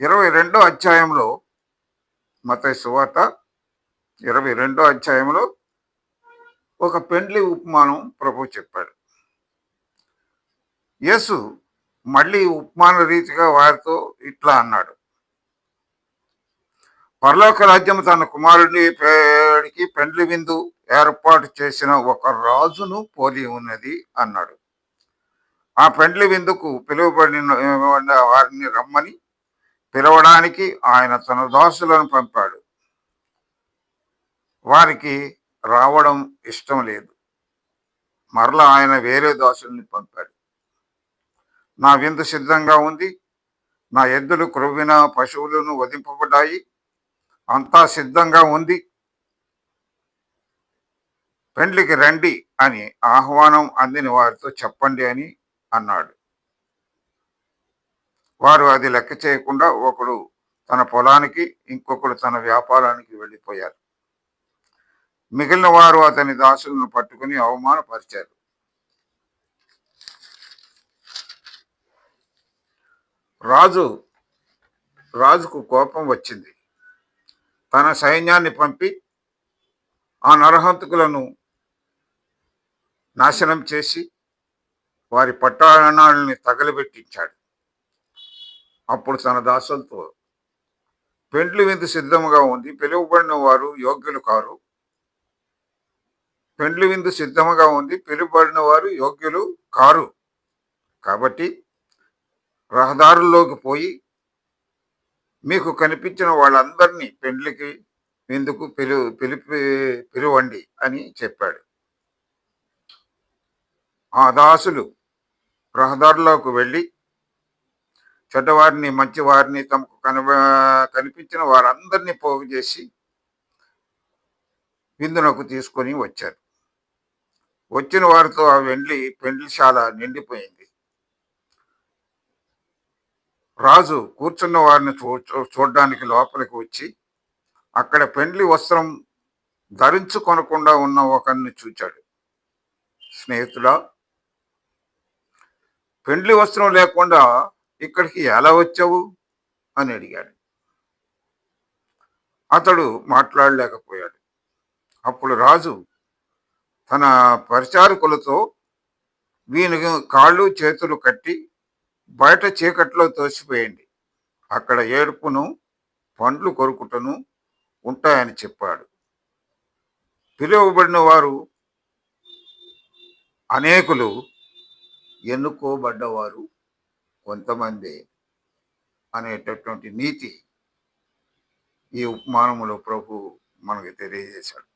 22 అధ్యాయంలో, మత్తయి సువార్త 22 అధ్యాయంలో ఒక పెండ్లి ఉపమానం ప్రభువు చెప్పాడు. యేసు మళ్ళీ ఉపమాన రీతిగా వారితో ఇట్లా అన్నాడు. పరలోక రాజ్యం తన కుమారుడి పేడికి పెండ్లి విందు ఏర్పాటు చేసిన ఒక రాజును పోలి ఉన్నది అన్నాడు. ఆ పెండ్లి విందుకు పిలువబడిన వారిని రమ్మని పిలవడానికి ఆయన తన దాసులను పంపాడు. వారికి రావడం ఇష్టం లేదు. మరలా ఆయన వేరే దాసుల్ని పంపాడు. నా విందు సిద్ధంగా ఉంది, నా ఎద్దులు క్రొవ్విన పశువులను వధింపబడ్డాయి, అంతా సిద్ధంగా ఉంది, పెండ్లికి రండి అని ఆహ్వానం అందిన వారితో చెప్పండి అని అన్నాడు. వారు అది లెక్క చేయకుండా ఒకడు తన పొలానికి, ఇంకొకడు తన వ్యాపారానికి వెళ్ళిపోయారు. మిగిలిన వారు అతని దాసులను పట్టుకుని అవమానపరిచారు. రాజుకు కోపం వచ్చింది. తన సైన్యాన్ని పంపి ఆ నరహంతకులను నాశనం చేసి వారి పట్టణాలని తగలబెట్టించాడు. అప్పుడు తన దాసులతో, పెండ్లి విందు సిద్ధముగా ఉంది, పిలువబడిన వారు యోగ్యులు కారు. పెండ్లి విందు సిద్ధముగా ఉంది, పిలువబడిన వారు యోగ్యులు కారు. కాబట్టి రహదారుల్లోకి పోయి మీకు కనిపించిన వాళ్ళందరినీ పెండ్లికి విందుకు పిలువండి అని చెప్పాడు. ఆ దాసులు రహదారులోకి వెళ్ళి చెడ్డవారిని, మంచివారిని, తమకు కనిపించిన వారందరినీ పోగు చేసి విందునకు తీసుకొని వచ్చారు. వచ్చిన వారితో ఆ పెండ్లిశాల నిండిపోయింది. రాజు కూర్చున్న వారిని చూడడానికి లోపలికి వచ్చి అక్కడ పెండ్లి వస్త్రం ధరించుకొనకుండా ఉన్న ఒకరిని చూచాడు. స్నేహితుడా, పెండ్లి వస్త్రం లేకుండా ఇక్కడికి ఎలా వచ్చావు అని అడిగాడు. అతడు మాట్లాడలేకపోయాడు. అప్పుడు రాజు తన పరిచారకులతో, వీని కాళ్ళు చేతులు కట్టి బయట చీకట్లో తోసిపోయండి, అక్కడ ఏడుపును పండ్లు కొరుకుటను ఉంటాయని చెప్పాడు. పిలువబడిన వారు అనేకులు, ఎన్నుకోబడ్డవారు కొంతమంది అనేటటువంటి నీతి ఈ ఉపమానములో ప్రభు మనకు తెలియజేశాడు.